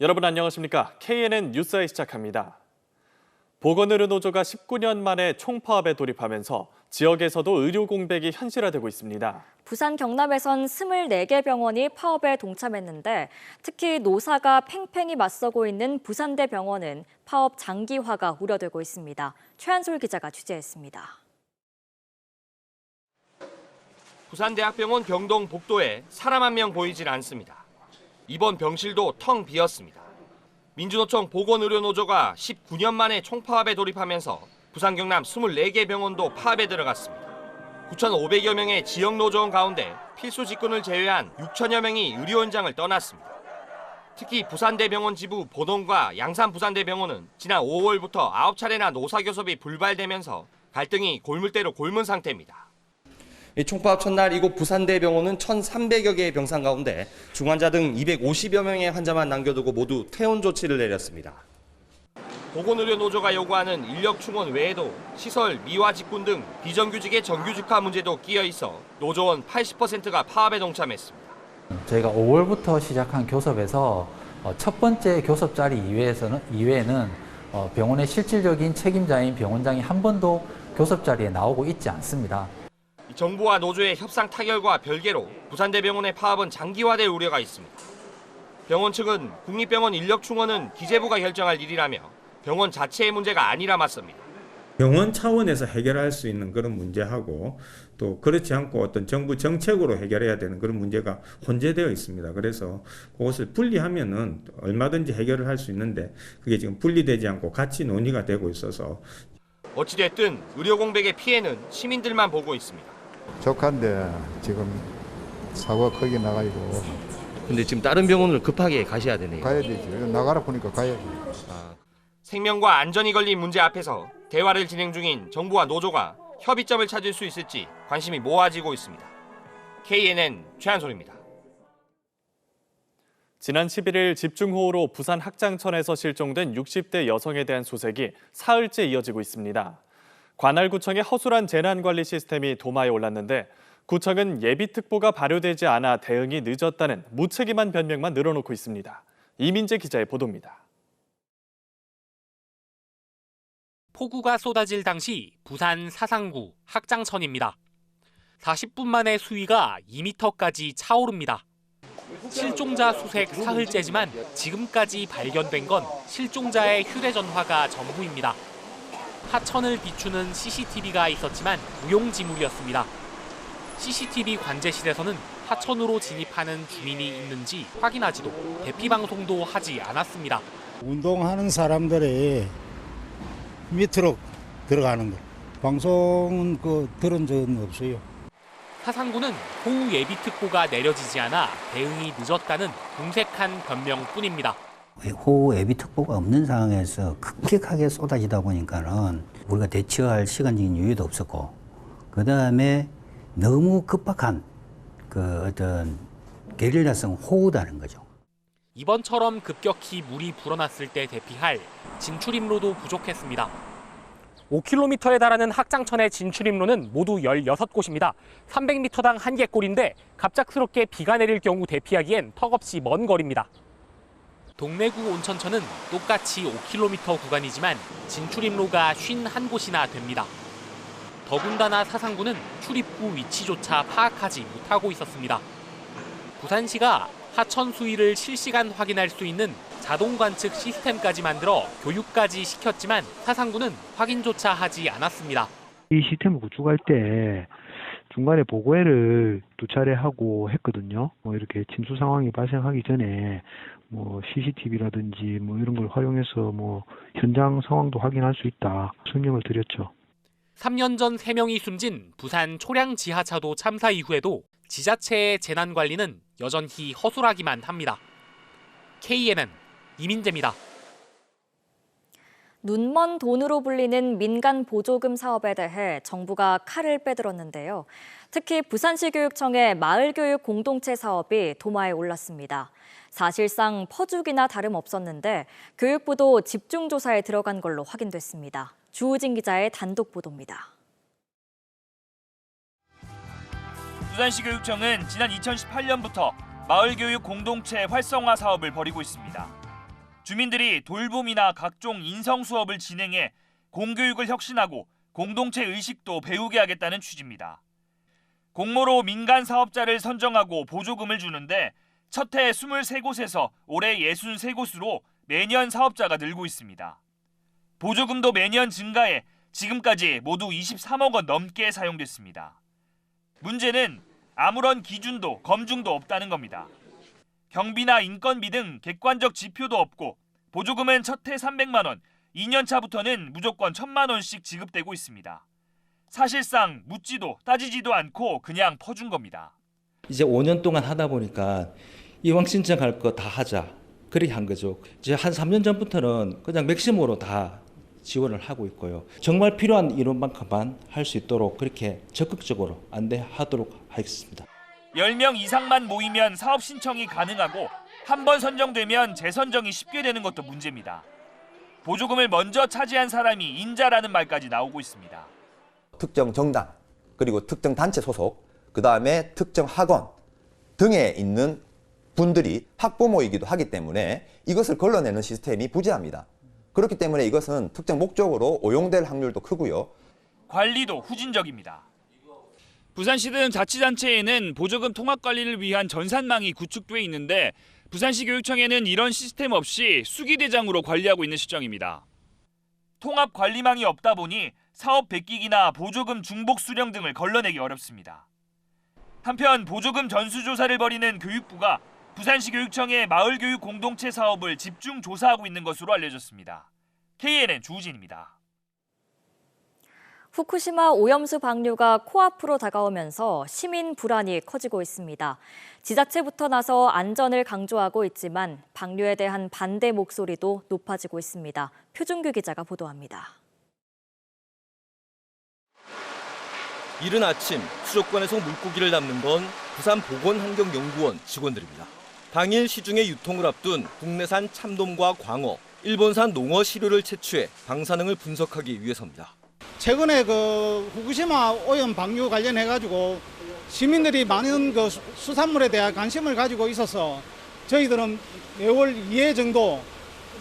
여러분 안녕하십니까? KNN 뉴스아이 시작합니다. 보건의료노조가 19년 만에 총파업에 돌입하면서 지역에서도 의료 공백이 현실화되고 있습니다. 부산 경남에선 24개 병원이 파업에 동참했는데 특히 노사가 팽팽히 맞서고 있는 부산대병원은 파업 장기화가 우려되고 있습니다. 최한솔 기자가 취재했습니다. 부산대학병원 병동 복도에 사람 한 명 보이질 않습니다. 입원 병실도 텅 비었습니다. 민주노총 보건의료노조가 19년 만에 총파업에 돌입하면서 부산 경남 24개 병원도 파업에 들어갔습니다. 9,500여 명의 지역노조원 가운데 필수 직군을 제외한 6천여 명이 의료 현장을 떠났습니다. 특히 부산대병원 지부 보동과 양산부산대병원은 지난 5월부터 9차례나 노사교섭이 불발되면서 갈등이 골물대로 골문 상태입니다. 총파업 첫날 이곳 부산대병원은 1,300여 개의 병상 가운데 중환자 등 250여 명의 환자만 남겨두고 모두 퇴원 조치를 내렸습니다. 보건의료노조가 요구하는 인력 충원 외에도 시설, 미화 직군 등 비정규직의 정규직화 문제도 끼어 있어 노조원 80%가 파업에 동참했습니다. 저희가 5월부터 시작한 교섭에서 첫 번째 교섭 자리 이외에는 병원의 실질적인 책임자인 병원장이 한 번도 교섭 자리에 나오고 있지 않습니다. 정부와 노조의 협상 타결과 별개로 부산대병원의 파업은 장기화될 우려가 있습니다. 병원 측은 국립병원 인력 충원은 기재부가 결정할 일이라며 병원 자체의 문제가 아니라 맞섭니다. 병원 차원에서 해결할 수 있는 그런 문제하고 또 그렇지 않고 어떤 정부 정책으로 해결해야 되는 그런 문제가 혼재되어 있습니다. 그래서 그것을 분리하면은 얼마든지 해결을 할 수 있는데 그게 지금 분리되지 않고 같이 논의가 되고 있어서 어찌됐든 의료 공백의 피해는 시민들만 보고 있습니다. 조카인데 지금 사고가 크게 나가지고. 근데 지금 다른 병원으로 급하게 가셔야 되네요. 가야 되지. 나가라 보니까 가야지. 생명과 안전이 걸린 문제 앞에서 대화를 진행 중인 정부와 노조가 협의점을 찾을 수 있을지 관심이 모아지고 있습니다. KNN 최한솔입니다. 지난 11일 집중호우로 부산 학장천에서 실종된 60대 여성에 대한 수색이 사흘째 이어지고 있습니다. 관할구청의 허술한 재난관리 시스템이 도마에 올랐는데 구청은 예비특보가 발효되지 않아 대응이 늦었다는 무책임한 변명만 늘어놓고 있습니다. 이민재 기자의 보도입니다. 폭우가 쏟아질 당시 부산 사상구 학장천입니다. 40분 만에 수위가 2m까지 차오릅니다. 실종자 수색 사흘째지만 지금까지 발견된 건 실종자의 휴대전화가 전부입니다. 하천을 비추는 CCTV가 있었지만 무용지물이었습니다. CCTV 관제실에서는 하천으로 진입하는 주민이 있는지 확인하지도 대피 방송도 하지 않았습니다. 운동하는 사람들이 밑으로 들어가는 거. 방송은 들은 적은 없어요. 사상구는 호우 예비특보가 내려지지 않아 대응이 늦었다는 궁색한 변명뿐입니다. 호우 예비특보가 없는 상황에서 급격하게 쏟아지다 보니까는 우리가 대처할 시간적인 여유도 없었고, 그 다음에 너무 급박한 어떤 게릴라성 호우다는 거죠. 이번처럼 급격히 물이 불어났을 때 대피할 진출입로도 부족했습니다. 5km에 달하는 학장천의 진출입로는 모두 16곳입니다. 300m당 1개 꼴인데 갑작스럽게 비가 내릴 경우 대피하기엔 턱없이 먼 거리입니다. 동래구 온천천은 똑같이 5km 구간이지만 진출입로가 51곳이나 됩니다. 더군다나 사상구는 출입구 위치조차 파악하지 못하고 있었습니다. 부산시가 하천 수위를 실시간 확인할 수 있는 자동 관측 시스템까지 만들어 교육까지 시켰지만 사상구는 확인조차 하지 않았습니다. 이 시스템을 구축할 때 중간에 보고회를 2차례 하고 했거든요. 이렇게 침수 상황이 발생하기 전에 CCTV라든지 이런 걸 활용해서 현장 상황도 확인할 수 있다 설명을 드렸죠. 3년 전 3명이 숨진 부산 초량 지하차도 참사 이후에도 지자체의 재난 관리는 여전히 허술하기만 합니다. KNN 이민재입니다. 눈먼 돈으로 불리는 민간 보조금 사업에 대해 정부가 칼을 빼들었는데요. 특히 부산시 교육청의 마을교육 공동체 사업이 도마에 올랐습니다. 사실상 퍼주기나 다름없었는데 교육부도 집중조사에 들어간 걸로 확인됐습니다. 주우진 기자의 단독 보도입니다. 부산시 교육청은 지난 2018년부터 마을교육 공동체 활성화 사업을 벌이고 있습니다. 주민들이 돌봄이나 각종 인성 수업을 진행해 공교육을 혁신하고 공동체 의식도 배우게 하겠다는 취지입니다. 공모로 민간 사업자를 선정하고 보조금을 주는데 첫 해 23곳에서 올해 63곳으로 매년 사업자가 늘고 있습니다. 보조금도 매년 증가해 지금까지 모두 23억 원 넘게 사용됐습니다. 문제는 아무런 기준도 검증도 없다는 겁니다. 경비나 인건비 등 객관적 지표도 없고 보조금은 첫 해 300만 원, 2년 차부터는 무조건 1,000만 원씩 지급되고 있습니다. 사실상 묻지도 따지지도 않고 그냥 퍼준 겁니다. 이제 5년 동안 하다 보니까 이왕 신청할 거 다 하자. 그렇게 한 거죠. 이제 한 3년 전부터는 그냥 맥시멈으로 다 지원을 하고 있고요. 정말 필요한 인원만큼만 할 수 있도록 그렇게 적극적으로 안내하도록 하겠습니다. 10명 이상만 모이면 사업 신청이 가능하고 한 번 선정되면 재선정이 쉽게 되는 것도 문제입니다. 보조금을 먼저 차지한 사람이 인자라는 말까지 나오고 있습니다. 특정 정당, 그리고 특정 단체 소속, 그다음에 특정 학원 등에 있는 분들이 학부모이기도 하기 때문에 이것을 걸러내는 시스템이 부재합니다. 그렇기 때문에 이것은 특정 목적으로 오용될 확률도 크고요. 관리도 후진적입니다. 부산시 등 자치단체에는 보조금 통합 관리를 위한 전산망이 구축돼 있는데 부산시 교육청에는 이런 시스템 없이 수기대장으로 관리하고 있는 실정입니다. 통합 관리망이 없다 보니 사업 베끼기나 보조금 중복 수령 등을 걸러내기 어렵습니다. 한편 보조금 전수조사를 벌이는 교육부가 부산시 교육청의 마을교육 공동체 사업을 집중 조사하고 있는 것으로 알려졌습니다. KNN 주우진입니다. 후쿠시마 오염수 방류가 코앞으로 다가오면서 시민 불안이 커지고 있습니다. 지자체부터 나서 안전을 강조하고 있지만 방류에 대한 반대 목소리도 높아지고 있습니다. 표준규 기자가 보도합니다. 이른 아침 수족관에서 물고기를 담는 건 부산보건환경연구원 직원들입니다. 당일 시중에 유통을 앞둔 국내산 참돔과 광어, 일본산 농어 시료를 채취해 방사능을 분석하기 위해서입니다. 최근에 그 후쿠시마 오염 방류 관련해가지고 시민들이 많은 그 수산물에 대한 관심을 가지고 있어서 저희들은 매월 2회 정도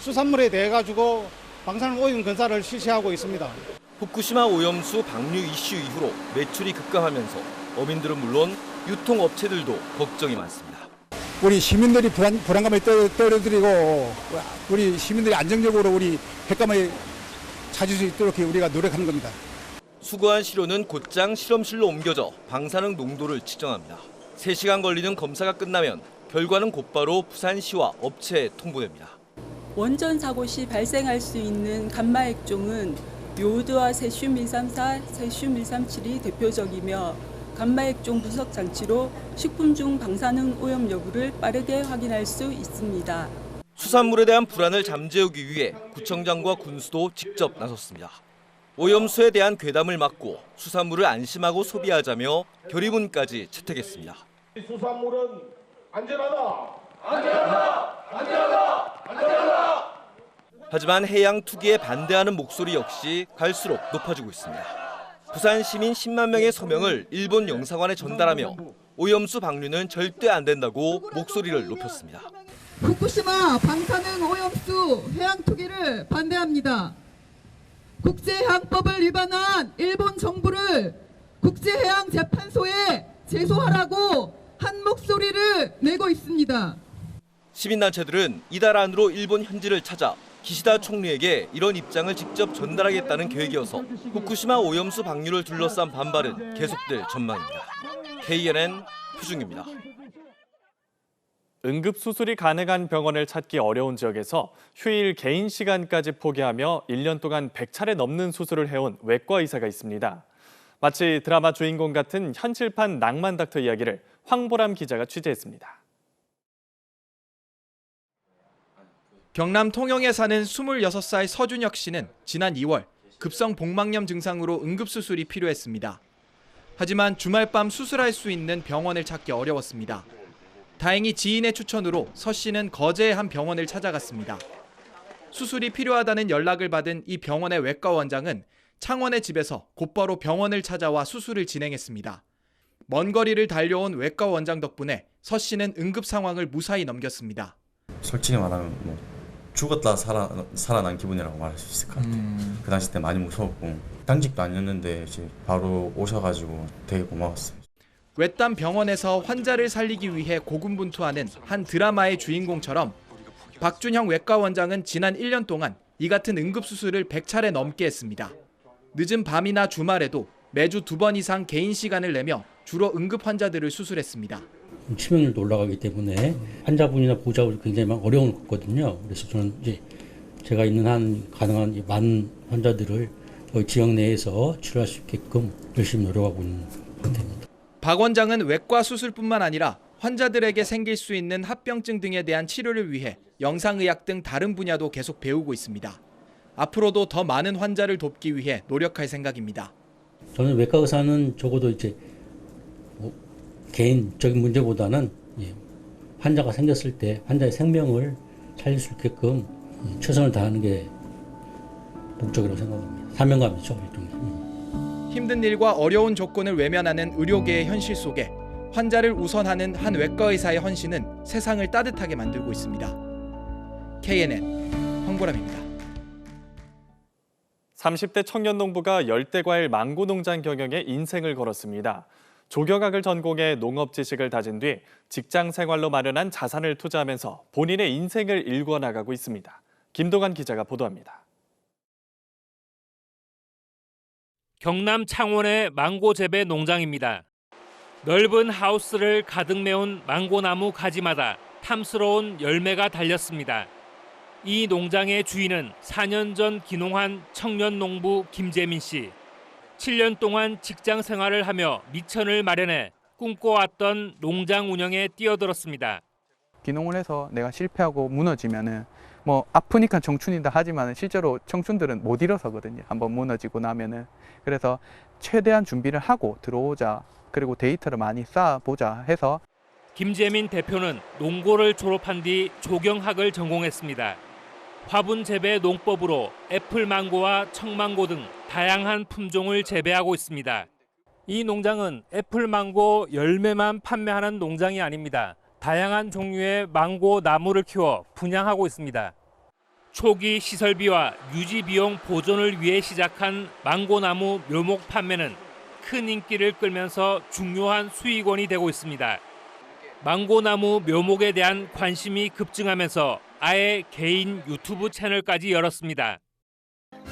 수산물에 대해 가지고 방사능 오염 검사를 실시하고 있습니다. 후쿠시마 오염수 방류 이슈 이후로 매출이 급감하면서 어민들은 물론 유통업체들도 걱정이 많습니다. 우리 시민들이 불안감을 떨어뜨리고 우리 시민들이 안정적으로 우리 횟감을 찾을 수 있도록 우리가 노력하는 겁니다. 수거한 시료는 곧장 실험실로 옮겨져 방사능 농도를 측정합니다. 3시간 걸리는 검사가 끝나면 결과는 곧바로 부산시와 업체에 통보됩니다. 원전 사고 시 발생할 수 있는 감마 액종은 요오드와 세슘 134, 세슘 137이 대표적이며 감마 액종 분석 장치로 식품 중 방사능 오염 여부를 빠르게 확인할 수 있습니다. 수산물에 대한 불안을 잠재우기 위해 구청장과 군수도 직접 나섰습니다. 오염수에 대한 괴담을 막고 수산물을 안심하고 소비하자며 결의문까지 채택했습니다. 수산물은 안전하다. 안전하다. 안전하다. 안전하다. 하지만 해양 투기에 반대하는 목소리 역시 갈수록 높아지고 있습니다. 부산 시민 10만 명의 서명을 일본 영사관에 전달하며 오염수 방류는 절대 안 된다고 목소리를 높였습니다. 후쿠시마 방사능 오염수 해양 투기를 반대합니다. 국제해양법을 위반한 일본 정부를 국제해양재판소에 제소하라고 한 목소리를 내고 있습니다. 시민단체들은 이달 안으로 일본 현지를 찾아 기시다 총리에게 이런 입장을 직접 전달하겠다는 계획이어서 후쿠시마 오염수 방류를 둘러싼 반발은 계속될 전망입니다. KNN 표준규입니다. 응급수술이 가능한 병원을 찾기 어려운 지역에서 휴일 개인 시간까지 포기하며 1년 동안 100차례 넘는 수술을 해온 외과 의사가 있습니다. 마치 드라마 주인공 같은 현실판 낭만 닥터 이야기를 황보람 기자가 취재했습니다. 경남 통영에 사는 26살 서준혁 씨는 지난 2월 급성 복막염 증상으로 응급수술이 필요했습니다. 하지만 주말밤 수술할 수 있는 병원을 찾기 어려웠습니다. 다행히 지인의 추천으로 서 씨는 거제의 한 병원을 찾아갔습니다. 수술이 필요하다는 연락을 받은 이 병원의 외과 원장은 창원의 집에서 곧바로 병원을 찾아와 수술을 진행했습니다. 먼 거리를 달려온 외과 원장 덕분에 서 씨는 응급 상황을 무사히 넘겼습니다. 솔직히 말하면 죽었다 살아난 기분이라고 말할 수 있을 것 같아요. 그 당시 때 많이 무서웠고 당직도 아니었는데 이제 바로 오셔가지고 되게 고마웠어요. 외딴 병원에서 환자를 살리기 위해 고군분투하는 한 드라마의 주인공처럼 박준형 외과 원장은 지난 1년 동안 이 같은 응급수술을 100차례 넘게 했습니다. 늦은 밤이나 주말에도 매주 2번 이상 개인 시간을 내며 주로 응급 환자들을 수술했습니다. 치명률도 올라가기 때문에 환자분이나 보호자분이 굉장히 어려움을 겪거든요. 그래서 저는 이제 제가 있는 한 가능한 많은 환자들을 저희 지역 내에서 치료할 수 있게끔 열심히 노력하고 있는 상태입니다. 박 원장은 외과 수술뿐만 아니라 환자들에게 생길 수 있는 합병증 등에 대한 치료를 위해 영상의학 등 다른 분야도 계속 배우고 있습니다. 앞으로도 더 많은 환자를 돕기 위해 노력할 생각입니다. 저는 외과 의사는 적어도 이제 개인적인 문제보다는 환자가 생겼을 때 환자의 생명을 살릴 수 있게끔 최선을 다하는 게 목적이라고 생각합니다. 사명감이죠, 일종의. 힘든 일과 어려운 조건을 외면하는 의료계의 현실 속에 환자를 우선하는 한 외과 의사의 헌신은 세상을 따뜻하게 만들고 있습니다. KNN 황보람입니다. 30대 청년 농부가 열대과일 망고 농장 경영에 인생을 걸었습니다. 조경학을 전공해 농업 지식을 다진 뒤 직장 생활로 마련한 자산을 투자하면서 본인의 인생을 일궈 나가고 있습니다. 김동환 기자가 보도합니다. 경남 창원의 망고 재배 농장입니다. 넓은 하우스를 가득 메운 망고나무 가지마다 탐스러운 열매가 달렸습니다. 이 농장의 주인은 4년 전 귀농한 청년 농부 김재민 씨. 7년 동안 직장 생활을 하며 미천을 마련해 꿈꿔왔던 농장 운영에 뛰어들었습니다. 귀농을 해서 내가 실패하고 무너지면은 뭐 아프니까 청춘이다 하지만 실제로 청춘들은 못 일어서거든요. 한번 무너지고 나면은. 그래서 최대한 준비를 하고 들어오자. 그리고 데이터를 많이 쌓아보자 해서. 김재민 대표는 농고를 졸업한 뒤 조경학을 전공했습니다. 화분 재배 농법으로 애플망고와 청망고 등 다양한 품종을 재배하고 있습니다. 이 농장은 애플망고 열매만 판매하는 농장이 아닙니다. 다양한 종류의 망고 나무를 키워 분양하고 있습니다. 초기 시설비와 유지 비용 보존을 위해 시작한 망고나무 묘목 판매는 큰 인기를 끌면서 중요한 수익원이 되고 있습니다. 망고나무 묘목에 대한 관심이 급증하면서 아예 개인 유튜브 채널까지 열었습니다.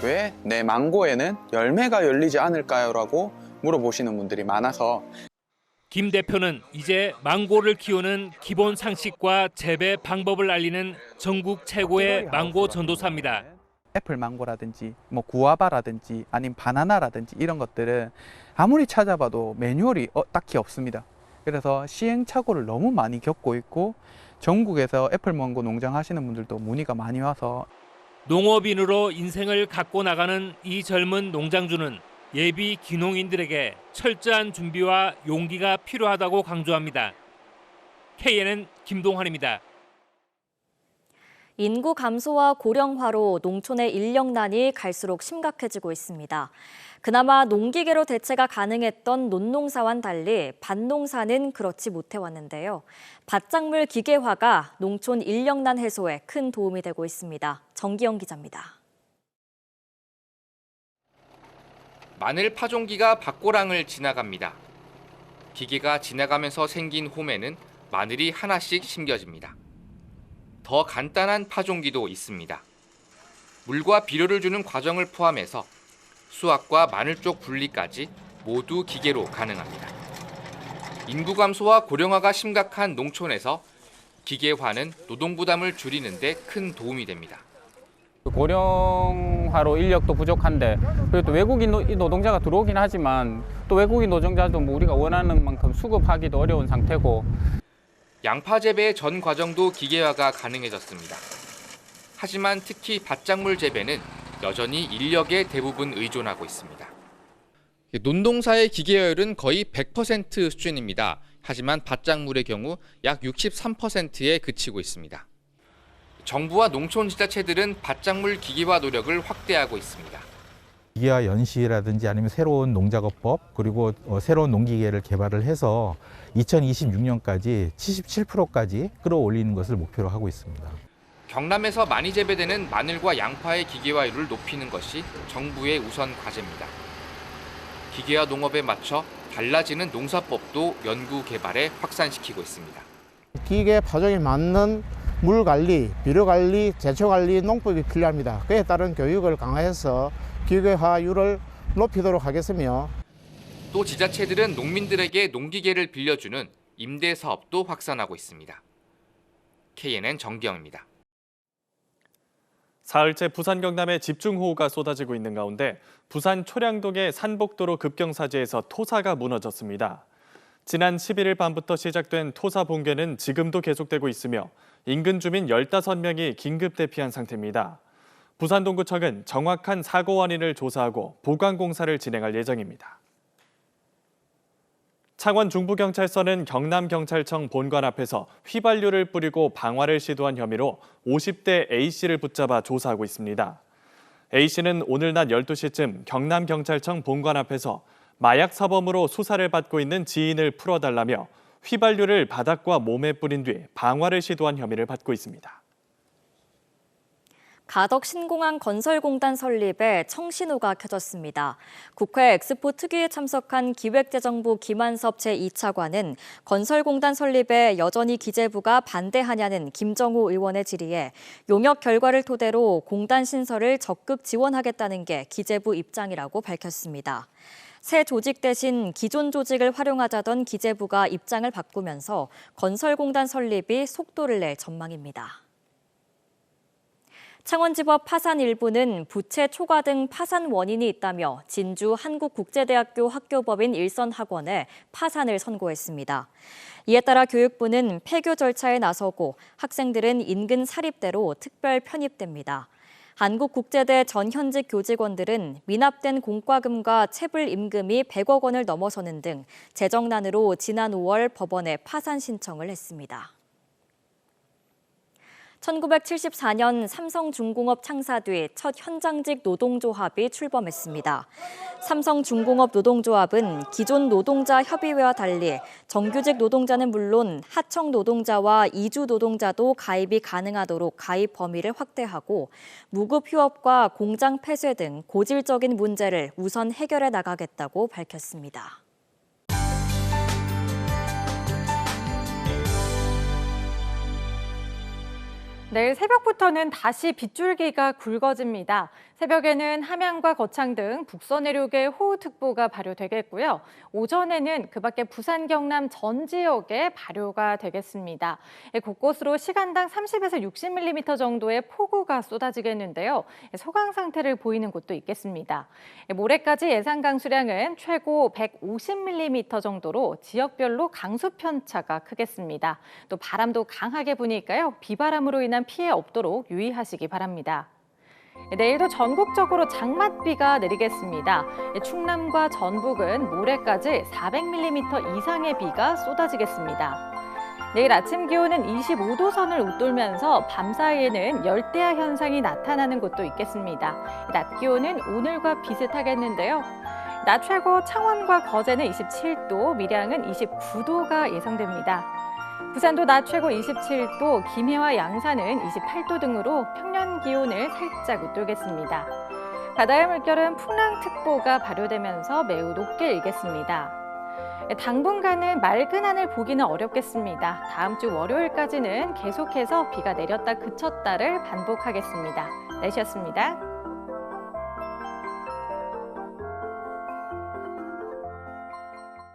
왜 내 망고에는 열매가 열리지 않을까요? 라고 물어보시는 분들이 많아서 김 대표는 이제 망고를 키우는 기본 상식과 재배 방법을 알리는 전국 최고의 망고 전도사입니다. 애플망고라든지 뭐 구아바라든지 아니면 바나나라든지 이런 것들은 아무리 찾아봐도 매뉴얼이 딱히 없습니다. 그래서 시행착오를 너무 많이 겪고 있고 전국에서 애플망고 농장 하시는 분들도 문의가 많이 와서 농업인으로 인생을 갖고 나가는 이 젊은 농장주는 예비 귀농인들에게 철저한 준비와 용기가 필요하다고 강조합니다. KNN 김동환입니다. 인구 감소와 고령화로 농촌의 인력난이 갈수록 심각해지고 있습니다. 그나마 농기계로 대체가 가능했던 논농사와는 달리 밭농사는 그렇지 못해왔는데요. 밭작물 기계화가 농촌 인력난 해소에 큰 도움이 되고 있습니다. 정기영 기자입니다. 마늘 파종기가 밭고랑을 지나갑니다. 기계가 지나가면서 생긴 홈에는 마늘이 하나씩 심겨집니다. 더 간단한 파종기도 있습니다. 물과 비료를 주는 과정을 포함해서 수확과 마늘 쪽 분리까지 모두 기계로 가능합니다. 인구 감소와 고령화가 심각한 농촌에서 기계화는 노동 부담을 줄이는 데 큰 도움이 됩니다. 고령화로 인력도 부족한데 그리고 또 외국인 노동자가 들어오긴 하지만 또 외국인 노동자도 뭐 우리가 원하는 만큼 수급하기도 어려운 상태고 양파 재배의 전 과정도 기계화가 가능해졌습니다. 하지만 특히 밭작물 재배는 여전히 인력에 대부분 의존하고 있습니다. 논농사의 기계화율은 거의 100% 수준입니다. 하지만 밭작물의 경우 약 63%에 그치고 있습니다. 정부와 농촌 지자체들은 밭작물 기계화 노력을 확대하고 있습니다. 기계화 연시라든지 아니면 새로운 농작업법 그리고 새로운 농기계를 개발을 해서 2026년까지 77%까지 끌어올리는 것을 목표로 하고 있습니다. 경남에서 많이 재배되는 마늘과 양파의 기계화율을 높이는 것이 정부의 우선 과제입니다. 기계화 농업에 맞춰 달라지는 농사법도 연구 개발에 확산시키고 있습니다. 기계 파종에 맞는 물 관리, 비료 관리, 제초 관리 농법이 필요합니다. 그에 따른 교육을 강화해서 기계화율을 높이도록 하겠으며 또 지자체들은 농민들에게 농기계를 빌려주는 임대 사업도 확산하고 있습니다. KNN 정기영입니다. 사흘째 부산 경남에 집중호우가 쏟아지고 있는 가운데 부산 초량동의 산복도로 급경사지에서 토사가 무너졌습니다. 지난 11일 밤부터 시작된 토사 붕괴는 지금도 계속되고 있으며 인근 주민 15명이 긴급 대피한 상태입니다. 부산동구청은 정확한 사고 원인을 조사하고 보강 공사를 진행할 예정입니다. 창원 중부경찰서는 경남경찰청 본관 앞에서 휘발유를 뿌리고 방화를 시도한 혐의로 50대 A씨를 붙잡아 조사하고 있습니다. A씨는 오늘 낮 12시쯤 경남경찰청 본관 앞에서 마약 사범으로 수사를 받고 있는 지인을 풀어달라며 휘발유를 바닥과 몸에 뿌린 뒤 방화를 시도한 혐의를 받고 있습니다. 가덕 신공항 건설공단 설립에 청신호가 켜졌습니다. 국회 엑스포 특위에 참석한 기획재정부 김한섭 제2차관은 건설공단 설립에 여전히 기재부가 반대하냐는 김정호 의원의 질의에 용역 결과를 토대로 공단 신설을 적극 지원하겠다는 게 기재부 입장이라고 밝혔습니다. 새 조직 대신 기존 조직을 활용하자던 기재부가 입장을 바꾸면서 건설공단 설립이 속도를 낼 전망입니다. 창원지법 파산 일부는 부채 초과 등 파산 원인이 있다며 진주 한국국제대학교 학교법인 일선학원에 파산을 선고했습니다. 이에 따라 교육부는 폐교 절차에 나서고 학생들은 인근 사립대로 특별 편입됩니다. 한국국제대 전 현직 교직원들은 미납된 공과금과 체불 임금이 100억 원을 넘어서는 등 재정난으로 지난 5월 법원에 파산 신청을 했습니다. 1974년 삼성중공업 창사 뒤 첫 현장직 노동조합이 출범했습니다. 삼성중공업 노동조합은 기존 노동자 협의회와 달리 정규직 노동자는 물론 하청 노동자와 이주 노동자도 가입이 가능하도록 가입 범위를 확대하고 무급 휴업과 공장 폐쇄 등 고질적인 문제를 우선 해결해 나가겠다고 밝혔습니다. 내일 새벽부터는 다시 빗줄기가 굵어집니다. 새벽에는 함양과 거창 등 북서 내륙에 호우특보가 발효되겠고요. 오전에는 그 밖에 부산, 경남 전 지역에 발효가 되겠습니다. 곳곳으로 시간당 30에서 60mm 정도의 폭우가 쏟아지겠는데요. 소강 상태를 보이는 곳도 있겠습니다. 모레까지 예상 강수량은 최고 150mm 정도로 지역별로 강수 편차가 크겠습니다. 또 바람도 강하게 부니까요. 비바람으로 인한 피해 없도록 유의하시기 바랍니다. 내일도 전국적으로 장맛비가 내리겠습니다. 충남과 전북은 모레까지 400mm 이상의 비가 쏟아지겠습니다. 내일 아침 기온은 25도 선을 웃돌면서 밤사이에는 열대야 현상이 나타나는 곳도 있겠습니다. 낮 기온은 오늘과 비슷하겠는데요. 낮 최고 창원과 거제는 27도, 밀양은 29도가 예상됩니다. 부산도 낮 최고 27도, 김해와 양산은 28도 등으로 평년 기온을 살짝 웃돌겠습니다. 바다의 물결은 풍랑특보가 발효되면서 매우 높게 일겠습니다. 당분간은 맑은 하늘 보기는 어렵겠습니다. 다음 주 월요일까지는 계속해서 비가 내렸다 그쳤다를 반복하겠습니다. 날씨였습니다.